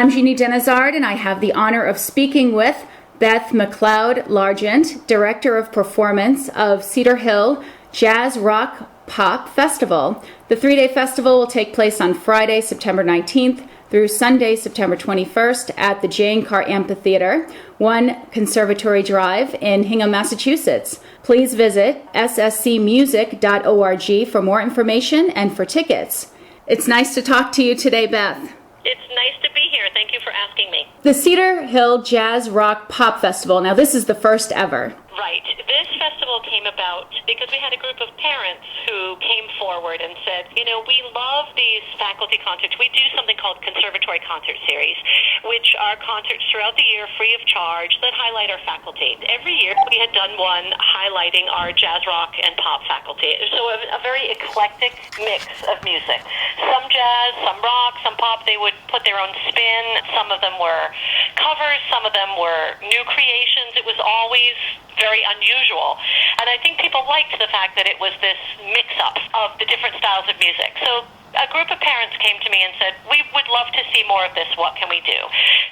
I'm Jeanne Denizard, and I have the honor of speaking with Beth MacLeod Largent, Director of Performance of Cedar Hill Jazz Rock Pop Festival. The 3-day festival will take place on Friday, September 19th through Sunday, September 21st at the Jane Carr Amphitheater, 1 Conservatory Drive in Hingham, Massachusetts. Please visit sscmusic.org for more information and for tickets. It's nice to talk to you today, Beth. It's nice to be here. Thank you for asking me. The Cedar Hill Jazz Rock Pop Festival. Now, this is the first ever. Right. This festival came about because we had a group of parents who came forward and said, we love these faculty concerts. We do something called Conservatory Concert Series, which are concerts throughout the year free of charge that highlight our faculty. Every year we had done one highlighting our jazz rock and pop faculty. So a very eclectic mix of music. Some jazz, some rock, some pop. They would put their own spin. Some of them were covers. Some of them were new creations. It was always very unusual. And I think people liked the fact that it was this mix-up of the different styles of music. So a group of parents came to me and said, we would love to see more of this. What can we do?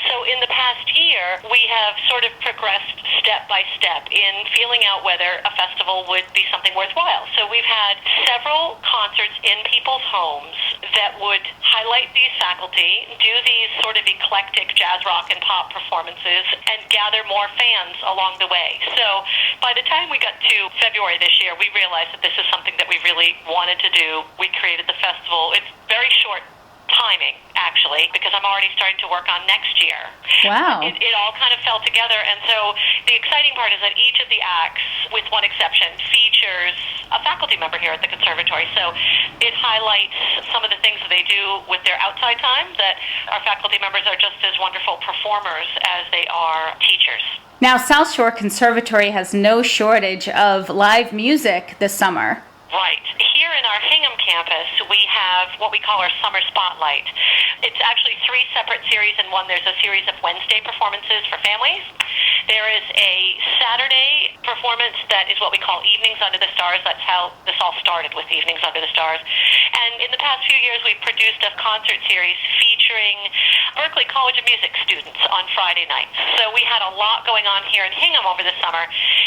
So in the past year, we have sort of progressed step by step in feeling out whether a festival would be something worthwhile. So we've had several concerts in people's homes that would highlight these faculty, do these sort of eclectic jazz, rock, and pop performances, and gather more fans along the way. So by the time we got to February this year, we realized that this is something that we really wanted to do. We created the festival. It's very short timing, actually, because I'm already starting to work on next year. Wow. It all kind of fell together, and so the exciting part is that each of the acts, with one exception, features a faculty member here at the conservatory. So it highlights some of the things that they do with their outside time, that our faculty members are just as wonderful performers as they are teachers. Now, South Shore Conservatory has no shortage of live music this summer. Right. Here in our Hingham campus, we have what we call our Summer Spotlight. It's actually 3 separate series in one. There's a series of Wednesday performances for families. There is a Saturday performance that is what we call Evenings Under the Stars. That's how this all started, with Evenings Under the Stars. And in the past few years, we've produced a concert series featuring Berklee College of Music students on Friday nights. So we had a lot going on here in Hingham over the summer.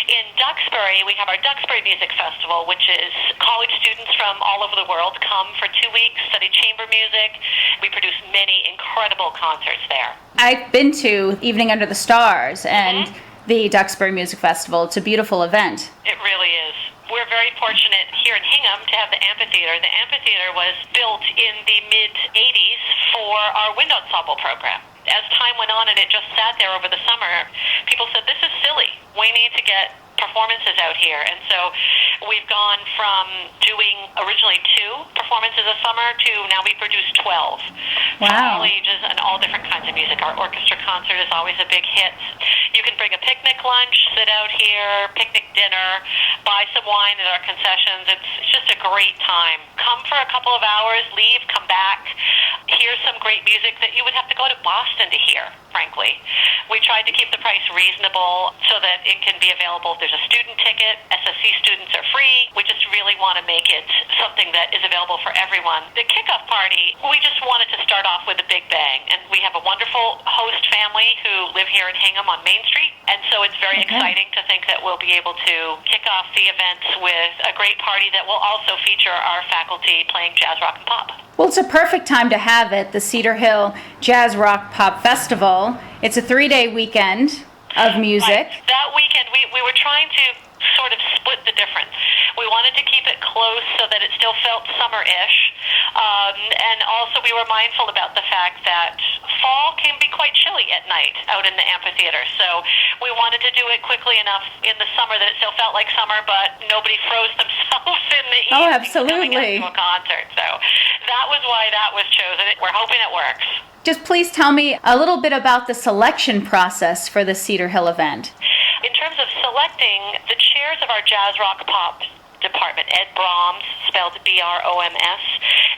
In Duxbury, we have our Duxbury Music Festival, which is college students from all over the world come for 2 weeks, study chamber music. We produce many incredible concerts there. I've been to Evening Under the Stars and the Duxbury Music Festival. It's a beautiful event. It really is. We're very fortunate here in Hingham to have the amphitheater. The amphitheater was built in the mid-'80s for our wind ensemble program. As time went on and it just sat there over the summer, people said, this is silly. We need to get performances out here. And so we've gone from doing originally 2 performances a summer to now we produce 12. Wow. For all ages and all different kinds of music. Our orchestra concert is always a big hit. You can bring a picnic lunch, sit out here, picnic dinner, buy some wine at our concessions. It's just a great time. Come for a couple of hours, leave, come back, hear some great music that you would have to go to Boston to hear, frankly. We tried to keep the price reasonable so that it can be available. There's a student ticket. SSC students are free. We just really want to make it something that is available for everyone. The kickoff party, we just wanted to start off with a big bang. And we have a wonderful host family who live here in Hingham on Main Street. And so it's very exciting to think that we'll be able to kick off the events with a great party that will also feature our faculty playing jazz, rock, and pop. Well, it's a perfect time to have it, the Cedar Hill Jazz Rock Pop Festival. It's a 3-day weekend of music. Right. That weekend, we were trying to sort of split the difference. We wanted to keep it close so that it still felt summer-ish. And also we were mindful about the fact that fall can be quite chilly at night out in the amphitheater. So we wanted to do it quickly enough in the summer that it still felt like summer, but nobody froze themselves in the evening. Oh, absolutely. Coming up to a concert. So that was why that was chosen. We're hoping it works. Just please tell me a little bit about the selection process for the Cedar Hill event. In terms of selecting, the chairs of our jazz rock pop department. Ed Brahms, spelled B-R-O-M-S,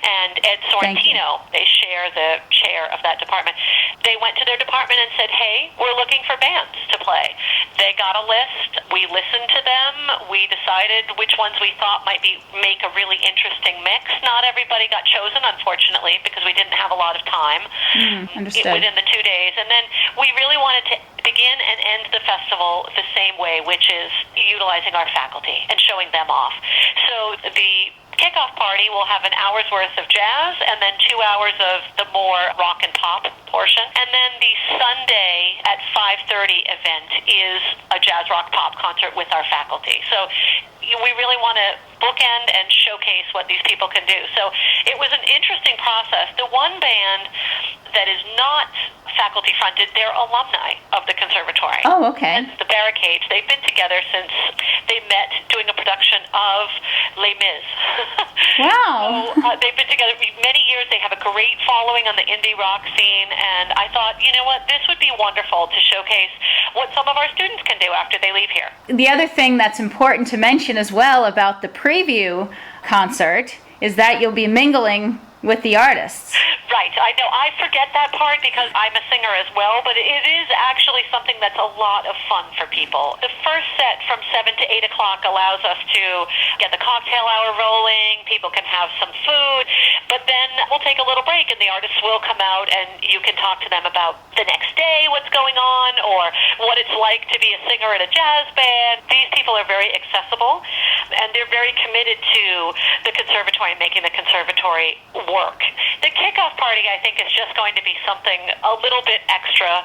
and Ed Sorrentino, they share the chair of that department. They went to their department and said, hey, we're looking for bands to play. They got a list. We listened to them. We decided which ones we thought might make a really interesting mix. Not everybody got chosen, unfortunately, because we didn't have a lot of time within the 2 days. And then we really wanted to begin and end the festival the same way, which is utilizing our faculty and showing them off. So the kickoff party will have an hour's worth of jazz and then 2 hours of the more rock and pop portion. And then the Sunday at 5:30 event is a jazz rock pop concert with our faculty. So we really want to bookend and showcase what these people can do. So it was an interesting process. The one band that is not faculty fronted, they're alumni of the conservatory. Oh, okay. And the Barricades, they've been together since they met doing a production of Les Mis. Wow. So they've been together many years. They have a great following on the indie rock scene, and I thought, you know what, this would be wonderful to showcase what some of our students can do after they leave here. The other thing that's important to mention as well about the preview concert is that you'll be mingling with the artists. Right. I know. I forget that part because I'm a singer as well, but it is actually something that's a lot of fun for people. The first set from 7 to 8 o'clock allows us to get the cocktail hour rolling. People can have some food, but then we'll take a little break and the artists will come out and you can talk to them about the next day, what's going on, or what it's like to be a singer in a jazz band. These people are very accessible and they're very committed to the conservatory and making the conservatory work. The kickoff party, I think, is just going to be something a little bit extra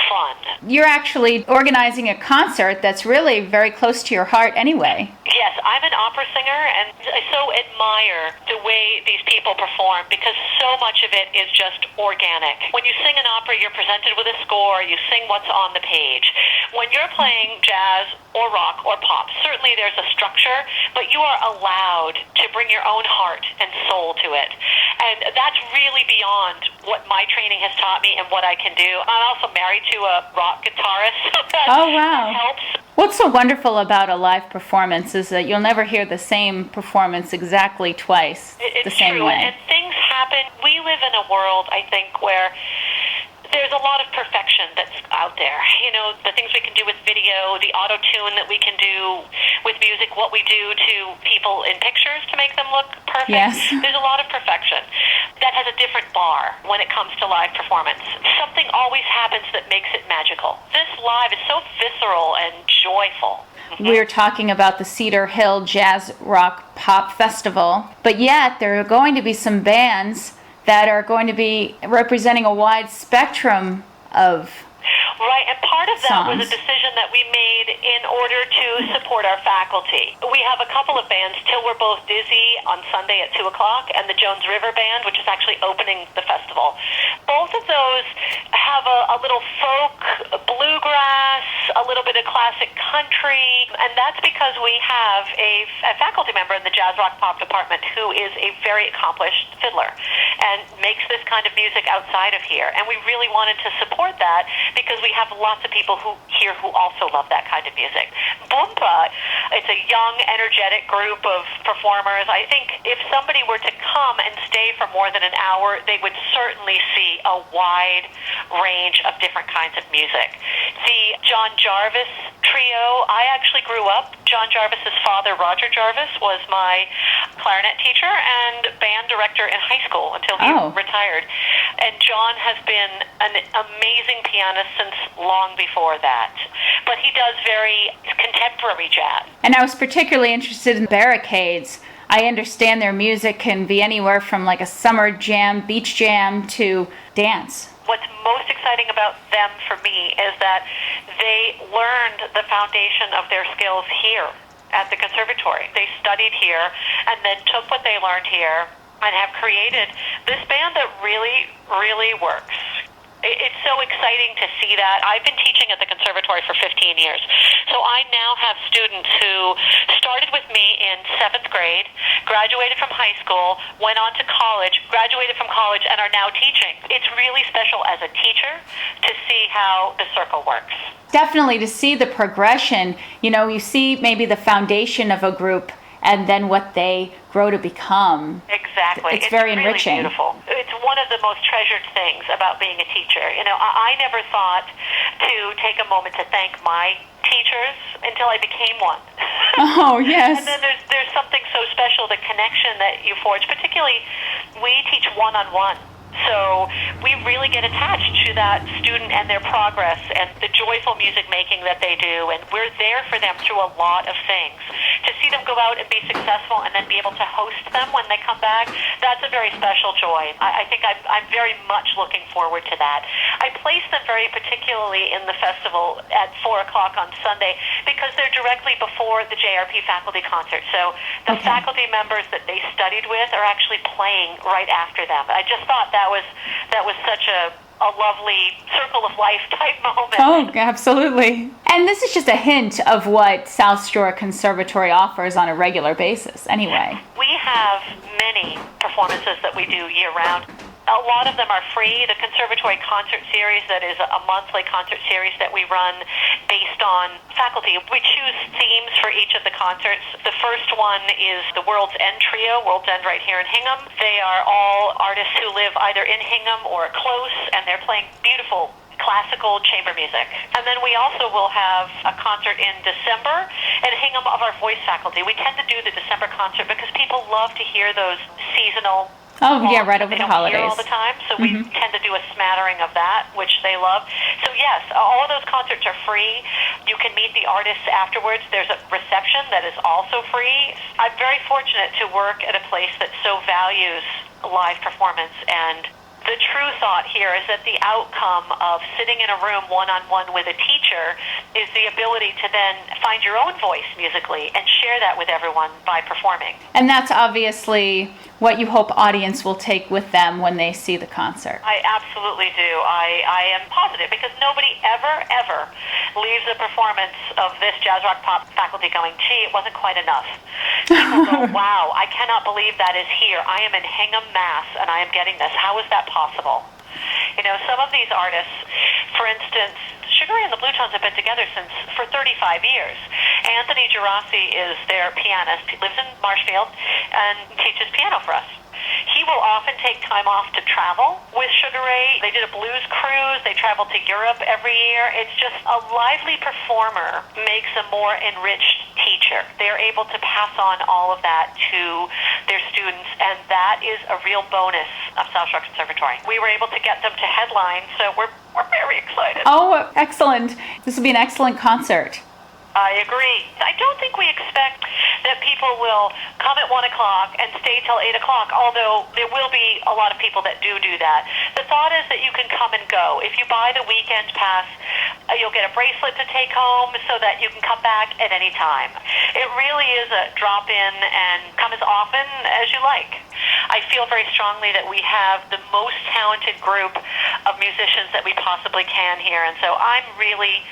fun. You're actually organizing a concert that's really very close to your heart anyway. Yes, I'm an opera singer, and I so admire the way these people perform because so much of it is just organic. When you sing an opera, you're presented with a score, you sing what's on the page. When you're playing jazz or rock or pop, certainly there's a structure, but you are allowed to bring your own heart and soul to it. And that's really beyond what my training has taught me and what I can do. I'm also married to a rock guitarist, so that helps. What's so wonderful about a live performance is that you'll never hear the same performance exactly twice the same true. way. And things happen. We live in a world, I think, where there's a lot of perfection that's out there. You know, the things we can do with video, the auto-tune that we can do with music, what we do to people in pictures to make them look perfect. Yes. There's a lot of perfection. That has a different bar when it comes to live performance. Something always happens that makes it magical. This live is so visceral and joyful. We're talking about the Cedar Hill Jazz Rock Pop Festival, but yet there are going to be some bands that are going to be representing a wide spectrum of Right, and part of that songs. was a decision that we made in order to support our faculty. We have a couple of bands, Till We're Both Dizzy on Sunday at 2 o'clock, and the Jones River Band, which is actually opening the festival. Both of those have a little folk, bluegrass, a little bit of classic country, and that's because we have a faculty member in the Jazz Rock Pop department who is a very accomplished fiddler and makes this kind of music outside of here. And we really wanted to support that because we have lots of people here who also love that kind of music. Boomba, it's a young, energetic group of performers. I think if somebody were to come and stay for more than an hour, they would certainly see a wide range of different kinds of music. The John Jarvis trio, I actually grew up. John Jarvis's father, Roger Jarvis, was my clarinet teacher and band director in high school until he retired. And John has been an amazing pianist since long before that. But he does very contemporary jazz. And I was particularly interested in Barricades. I understand their music can be anywhere from like a summer jam, beach jam, to dance. What's most exciting about them for me is that they learned the foundation of their skills here at the conservatory. They studied here and then took what they learned here and have created this band that really, really works. It's so exciting to see that. I've been teaching at the conservatory for 15 years. So I now have students who started with me in 7th grade, graduated from high school, went on to college, graduated from college, and are now teaching. It's really special as a teacher to see how the circle works. Definitely to see the progression. You know, you see maybe the foundation of a group and then what they grow to become. Exactly. It's very really enriching. Beautiful. It's one of the most treasured things about being a teacher. I never thought to take a moment to thank my teachers until I became one. Oh, yes. And then there's something so special, the connection that you forge. Particularly, we teach one-on-one. So we really get attached to that student and their progress and the joyful music making that they do, and we're there for them through a lot of things. To see them go out and be successful and then be able to host them when they come back, that's a very special joy. I think I'm very much looking forward to that. I place them very particularly in the festival at 4 o'clock on Sunday because they're directly before the JRP faculty concert. So the faculty members that they studied with are actually playing right after them. I just thought that was such a lovely circle of life type moment. Oh, absolutely. And this is just a hint of what South Shore Conservatory offers on a regular basis anyway. We have many performances that we do year-round. A lot of them are free. The Conservatory Concert Series, that is a monthly concert series that we run based on faculty. We choose themes for each of the concerts. The first one is the World's End Trio, World's End right here in Hingham. They are all artists who live either in Hingham or close, and they're playing beautiful classical chamber music. And then we also will have a concert in December at Hingham of our voice faculty. We tend to do the December concert because people love to hear those seasonal right over the holidays. Hear all the time, so we tend to do a smattering of that, which they love. So yes, all of those concerts are free. You can meet the artists afterwards. There's a reception that is also free. I'm very fortunate to work at a place that so values live performance, and the true thought here is that the outcome of sitting in a room one-on-one with a teacher is the ability to then find your own voice musically and share that with everyone by performing. And that's obviously what you hope audience will take with them when they see the concert. I absolutely do. I am positive because nobody ever leaves a performance of this jazz rock pop faculty going, gee, it wasn't quite enough. People go, wow, I cannot believe that is here. I am in Hingham, Mass, and I am getting this. How is that possible? Some of these artists, for instance, Sugar Ray and the Blue Tones have been together for 35 years. Anthony Gerasi is their pianist. He lives in Marshfield and teaches piano for us. He will often take time off to travel with Sugar Ray. They did a blues cruise. They traveled to Europe every year. It's just a lively performer makes a more enriched teacher. They are able to pass on all of that to their students, and that is a real bonus of South Shore Conservatory. We were able to get them to headline, so we're very excited. Oh, excellent. This will be an excellent concert. I agree. I don't think we expect that people will come at 1 o'clock and stay till 8 o'clock, although there will be a lot of people that do that. The thought is that you can come and go. If you buy the weekend pass, you'll get a bracelet to take home so that you can come back at any time. It really is a drop in and come as often as you like. I feel very strongly that we have the most talented group of musicians that we possibly can here, and so I'm really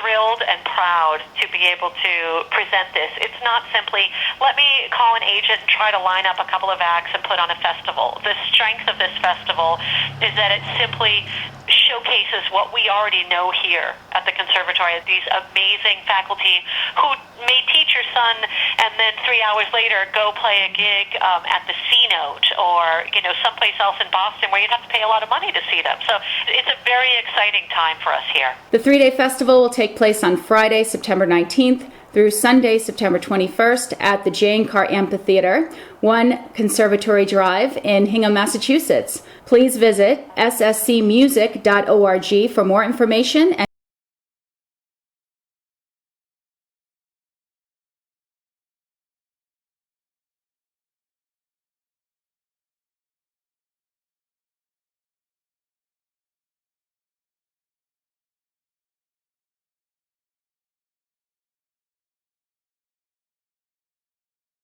thrilled and proud to be able to present this. It's not simply, let me call an agent and try to line up a couple of acts and put on a festival. The strength of this festival is that it simply showcases what we already know here at the conservatory, these amazing faculty who may teach your son and then 3 hours later go play a gig at the C-Note or someplace else in Boston where you'd have to pay a lot of money to see them. So it's a very exciting time for us here. The 3-day festival will take place on Friday, September 19th through Sunday, September 21st at the Jane Carr Amphitheater, 1 Conservatory Drive in Hingham, Massachusetts. Please visit sscmusic.org for more information.